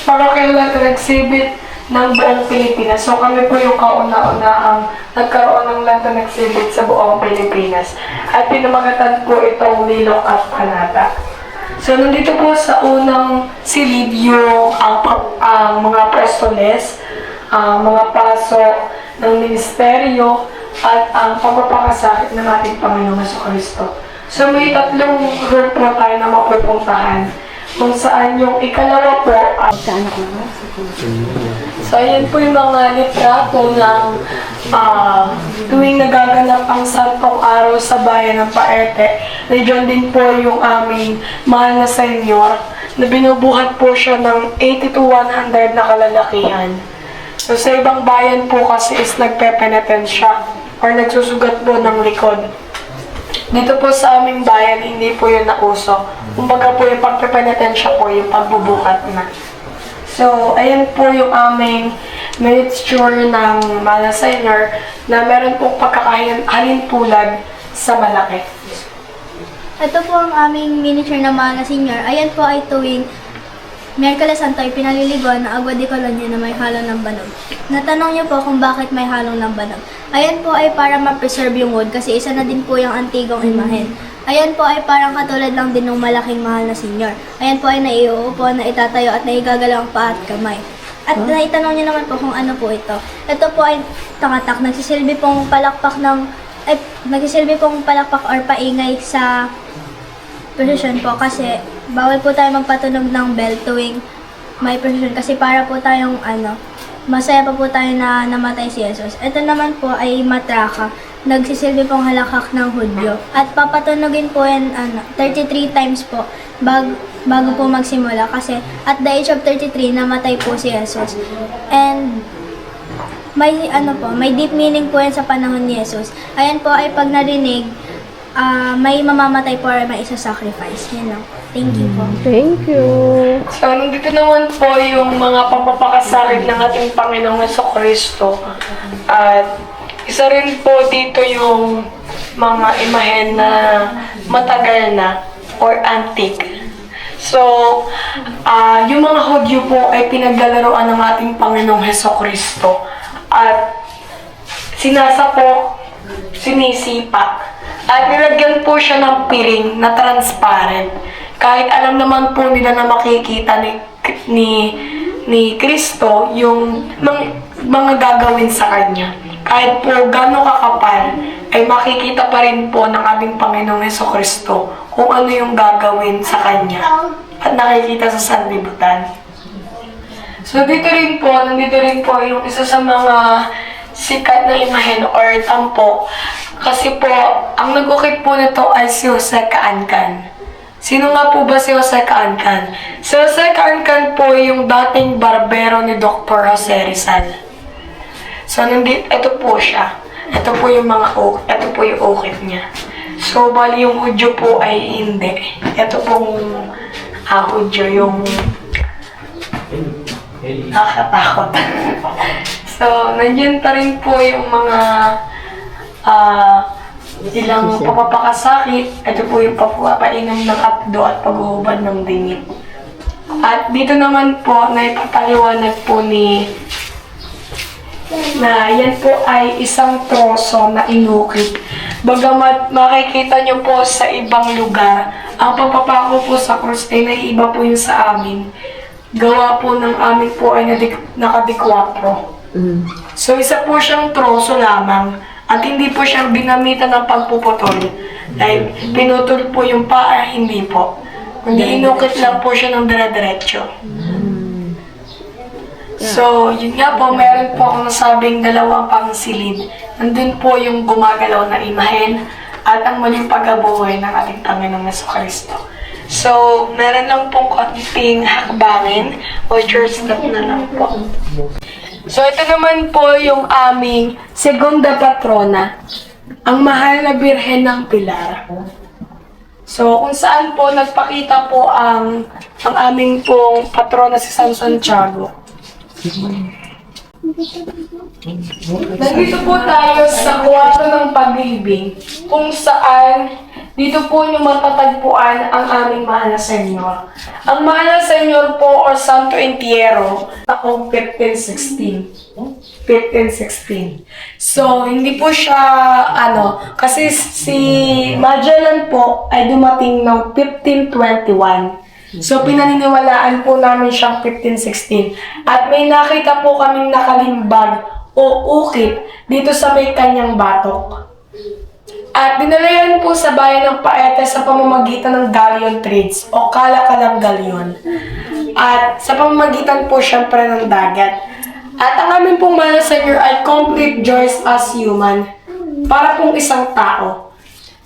parokya letter exhibit ng buong Pilipinas. So kami po yung kauna-unahang nagkaroon ng letter exhibit sa buong Pilipinas. At pinamagatan po itong Lilok at Kanata. So nandito po sa unang silid yung ang mga prestoles, mga paso ng ministeryo, at ang pagpapakasakit ng ating Panginoong Jesucristo. So may tatlong room po tayo na mapupuntahan, kung saan yung ikalawa po ay so ayan po yung mga litrato ng tuwing nagaganap ang Santong Araw sa bayan ng Paerte. Nandiyan din po yung aming mahal na senyor na binubuhat po siya ng 80 to 100 na kalalakihan. So sa ibang bayan po kasi is nagpepenitensya siya or nagsusugat po ng likod. Dito po sa aming bayan, hindi po yun nauso. Kumbaga po yung pagpepenitensya po, yung pagbubukat na. So, ayan po yung aming miniature ng Mana Senior na meron pong pagkakahalintulad sa malaki. Ito po ang aming miniature na Mana Senior. Ayan po ay tuwing Miyerkules Santo ay pinaliligon na agwa de Colonia na may halong ng banog. Natanong niyo po kung bakit may halong ng banog. Ayan po ay para ma-preserve yung wood kasi isa na din po yung antigong imahen. Ayan po ay parang katulad lang din ng malaking mahal na senyor. Ayan po ay naiuupo, na itatayo at naigagalaw ang paa at kamay. At naitanong niyo naman po kung ano po ito. Ito po ay tangatak. Nagsisilbi pong palakpak or paingay sa procession po kasi bawal po tayo magpatunog ng bell tuwing may procession kasi para po tayong masaya pa po tayo na namatay si Jesus. Ito naman po ay matraka. Nagsisilbi pong halakhak ng Hudyo. At papatunogin po yan 33 times po bago po magsimula kasi at the age of 33 namatay po si Jesus. And may deep meaning po yan sa panahon ni Jesus. Ayan po ay pag narinig may mamamatay po or may isa-sacrifice. Yan lang. Thank you po. Thank you. So, nandito naman po yung mga pagpapakasakit ng ating Panginoong Jesucristo. At isa rin po dito yung mga imahen na matagal na or antique. So, yung mga Hudyo po ay pinaglalaroan ng ating Panginoong Jesucristo. At sinasapok, sinisipa. At nilagyan po siya ng piring na transparent. Kahit alam naman po nila na makikita ni Kristo yung mga gagawin sa Kanya. Kahit po gano'ng kakapal, ay makikita pa rin po ng ating Panginoong Jesucristo kung ano yung gagawin sa Kanya. At nakikita sa sanlibutan. So nandito rin po yung isa sa mga sikat na imahen or tampo. Kasi po, ang nag-ukit po nito ay si Jose Caancan. Sino nga po ba si Jose Caancan? Si Jose Caancan po yung dating barbero ni Dr. Jose Rizal. So, ito po siya. Ito po yung ukit niya. So, bali yung Hudyo po ay hindi. Ito pong Hudyo, yung nakakatakot. So, nandiyan pa rin po yung mga ilang papapakasakit. Ito po yung papainam ng apdo at paghuhubad ng dingit. At dito naman po, naipapaliwanag po na yan po ay isang troso na inukit. Bagamat makikita nyo po sa ibang lugar, ang pagpapako po sa krus ay naiiba po yun sa amin. Gawa po ng amin po ay nakadikwatro. So isa po siyang troso lamang. At hindi po siya ginamitan ng pagpuputol. Like, pinutol po yung paa, hindi po. Kundi inukit lang po siya ng dire-diretso. So, yun nga po, meron po akong nasabing dalawang pangsilid. Nandun po yung gumagalaw na imahen at ang muling pag-abuhay ng ating Panginoong Jesucristo. So, meron lang pong konting hakbangin o church step na lang po. So, ito naman po yung aming segunda patrona, ang mahal na Birhen ng Pilar. So, kung saan po nagpakita po ang aming pong patrona si San Santiago. Nandito po tayo sa kwarto ng pag-ibig, kung saan dito po niyo matatagpuan ang aming mahal na Senyor. Ang mahal na Senyor po o Santo Entierro, taong 1516. 1516. So, hindi po siya, kasi si Magellan po ay dumating ng 1521. So, pinaniniwalaan po namin siyang 1516. At may nakita po kaming nakalimbag o ukit dito sa may kanyang batok. At dinala yan po sa bayan ng Paete sa pamamagitan ng galleon trades o kalakalang galleon. At sa pamamagitan po syempre ng dagat. At ang aming pong mahal na Senyor ay complete joys as human. Para pong isang tao.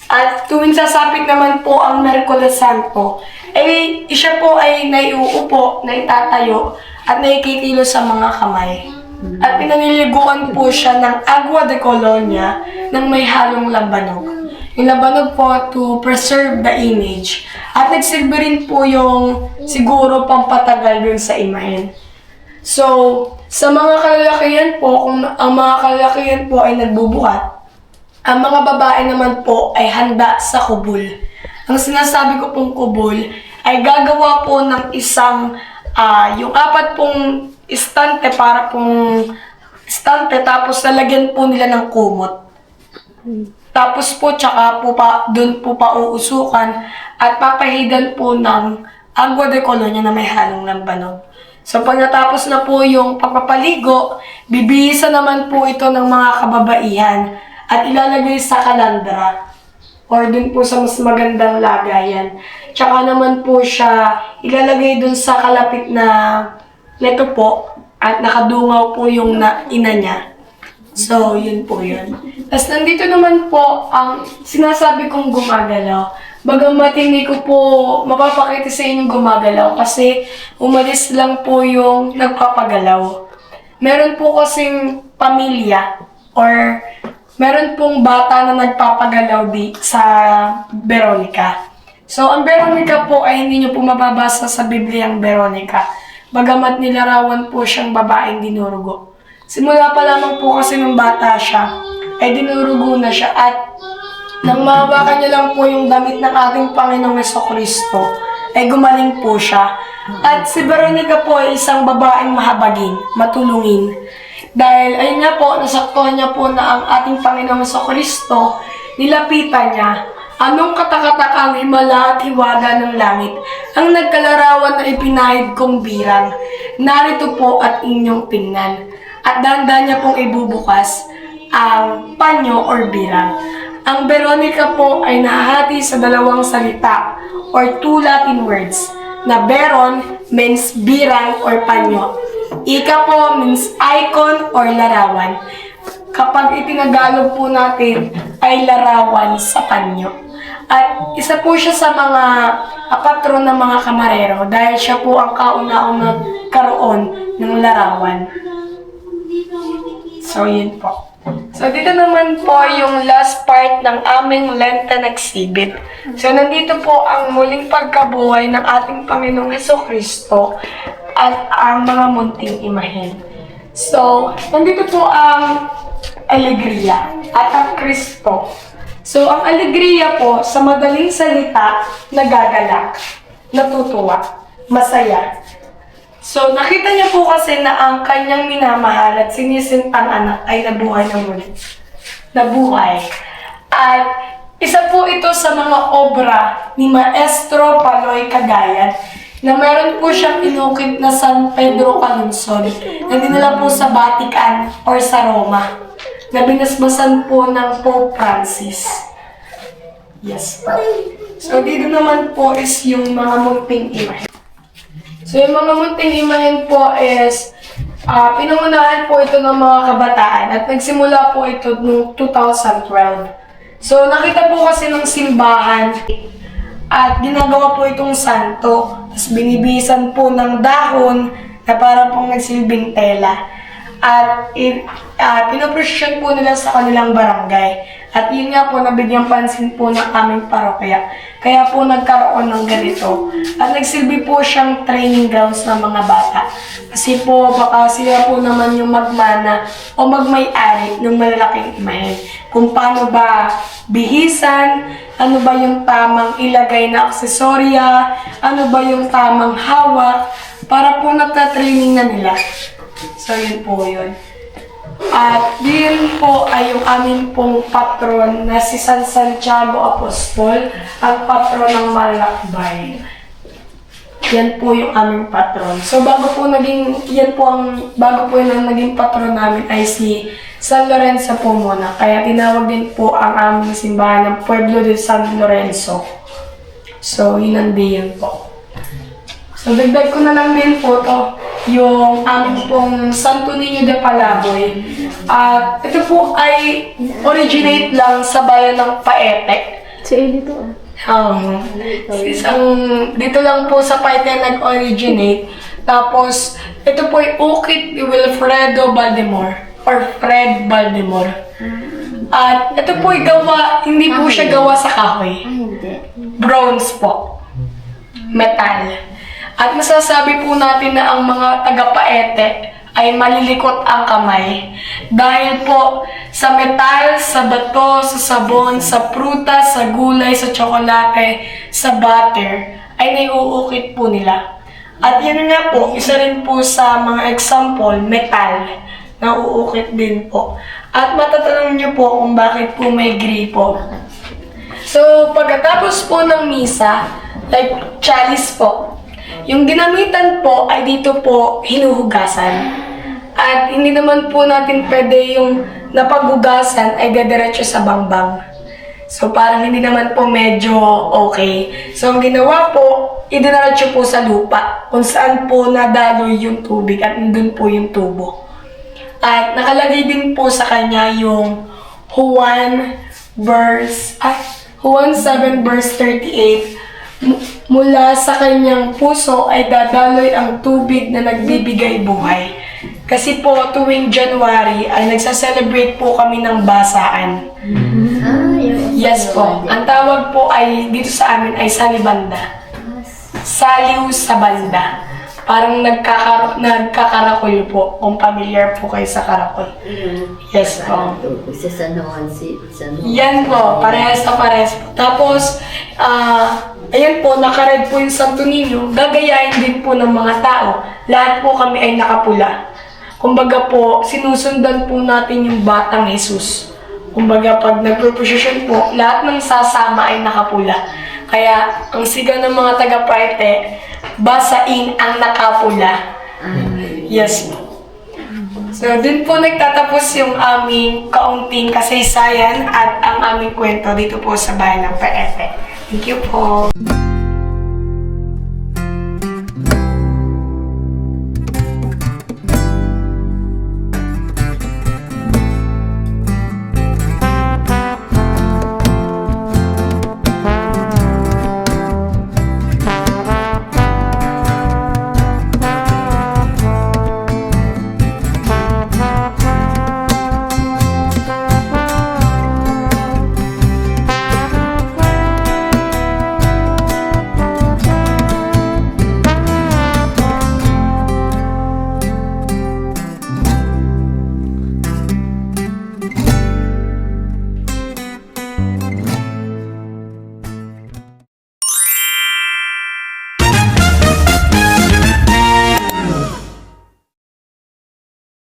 At tuwing sasapit naman po ang Merkules Santo, siya po ay naiuupo, naitatayo, at naikitilo sa mga kamay. At pinaniliguan po siya ng agua de colonia ng may halong lambanog. Yung lambanog po to preserve the image. At nagsilbi rin po yung siguro pampatagal dun sa imahen. So, sa mga kalalakihan po, kung ang mga kalalakihan po ay nagbubuhat, ang mga babae naman po ay handa sa kubul. Ang sinasabi ko pong kubul ay gagawa po ng isang, yung 4 pong istante para pong istante, tapos lalagyan po nila ng kumot. Tapos po, tsaka po doon po pauusukan at papahidan po ng agua de colonia na may halong lambanog. So pag natapos na po yung pagpapaligo, bibihisan naman po ito ng mga kababaihan at ilalagay sa kalandra or dun po sa mas magandang lagayan. Tsaka naman po siya ilalagay dun sa kalapit na neto po at nakadungaw po yung ina niya. So, yun po yun. Tapos nandito naman po ang sinasabi kong gumagalaw. Bagamat hindi ko po mapapakita sa inyo gumagalaw kasi umalis lang po yung nagpapagalaw. Meron po kasing pamilya or meron pong bata na nagpapagalaw sa Veronica. So, ang Veronica po ay hindi nyo po mababasa sa Biblia ang Veronica. Bagamat nilarawan po siyang babaeng dinurugo. Simula pa lamang po kasi nung bata siya, ay dinurugo na siya at nang mahawakan niya lang po yung damit ng ating Panginoong Jesucristo, ay gumaling po siya. At si Veronica po ay isang babaeng mahabagin, matulungin. Dahil ayun nga po, nasaktuhan niya po na ang ating Panginoong Jesucristo, nilapitan niya. Anong katakatakang himala at hiwaga ng langit, ang nagkalarawan na ipinahid kong birang, narito po at inyong tingnan. At dahan-dahan niya pong ibubukas ang panyo or birang. Ang Veronica po ay nahahati sa 2 salita or 2 Latin words na Veron means birang or panyo. Ika po means icon or larawan. Kapag itinagalog po natin ay larawan sa panyo. At isa po siya sa mga patron ng mga kamarero dahil siya po ang kauna-unang nagkaroon ng larawan. So, yun po. So, dito naman po yung last part ng aming Lenten exhibit. So, nandito po ang muling pagkabuhay ng ating Panginoong Jesucristo at ang mga munting imahen. So, nandito po ang Alegria at ang Kristo. So, ang Alegria po, sa madaling salita, nagagalak, natutuwa, masaya. So, nakita niya po kasi na ang kanyang minamahal at sinisintang anak ay nabuhay ng muli. Nabuhay. At isa po ito sa mga obra ni Maestro Paloy Cagayan na meron po siyang inukit na San Pedro Calungsod na dinala po sa Vatican or sa Roma na binasbasan po ng Pope Francis. Yes po. So, dito naman po is yung mga munting imahe. So, yung mga munting imahen po is pinangunahan po ito ng mga kabataan at nagsimula po ito noong 2012. So, nakita po kasi ng simbahan at ginagawa po itong santo. Tapos binibisan po ng dahon na parang pong nagsilbing tela. at pinoprosesyon po nila sa kanilang barangay. At yun nga po, nabigyan pansin po ng aming parokya. Kaya po nagkaroon ng ganito. At nagsilbi po siyang training grounds ng mga bata. Kasi po, baka sila po naman yung magmana o magmay-ari ng malalaking imahen. Kung paano ba bihisan, ano ba yung tamang ilagay na aksesorya, ano ba yung tamang hawak, para po nagtatraining na nila. So, yun po yun. At yun po ay yung amin pong patron na si San Santiago Apostol, ang patron ng Malakbay. Yan po yung aming patron. So bago po yung naging patron namin ay si San Lorenzo po muna. Kaya tinawag din po ang aming simbahan ng Pueblo de San Lorenzo. So yun ang diyan po. So, dagdag ko na lang din po to, yung aming pong Santo Niño de Palaboy. At ito po ay originate lang sa bayan ng Paete. Si Eli to Dito lang po sa Paete nag-originate. Tapos, ito po ay ukit ni Wilfredo Baldemor or Fred Baldemor. At ito po ay hindi po siya gawa sa kahoy. hindi. Bronze po. Metal. At masasabi po natin na ang mga taga-Paete ay malilikot ang kamay. Dahil po sa metal, sa bato, sa sabon, sa prutas, sa gulay, sa tsokolate, sa butter, ay naiuukit po nila. At yun nga po, isa rin po sa mga example, metal, na uukit din po. At matatanong nyo po kung bakit po may gripo. So, pagkatapos po ng misa, like chalice po, yung ginamitan po ay dito po hinuhugasan. At hindi naman po natin pwede yung napaghugasan ay dadiretso sa bangbang. So parang hindi naman po medyo okay. So ang ginawa po, idiniretso po sa lupa kung saan po nadaloy yung tubig at nandun po yung tubo. At nakalagay din po sa kanya yung Juan 7 verse 38. Mula sa kanyang puso ay dadaloy ang tubig na nagbibigay buhay. Kasi po tuwing January ay nagsa-celebrate po kami ng basaan. Yes po. Ang tawag po ay dito sa amin ay salibanda. Saliw sa banda. Parang nagkakarakol po. Kung familiar po kayo sa karakol. Yes po. Yan po. Parehas na parehas po. Tapos, ayan po, naka-red po yung Santo Niño. Gagayahin din po ng mga tao. Lahat po kami ay nakapula. Kumbaga po, sinusundan po natin yung batang Jesus. Kumbaga, pag nagpo-procession po, lahat ng sasama ay nakapula. Kaya, ang sigaw ng mga taga-Paete, basain ang nakapula. Yes po. So, dun po nagtatapos yung aming kaunting kasaysayan at ang aming kwento dito po sa bayan ng Paete. Thank you po.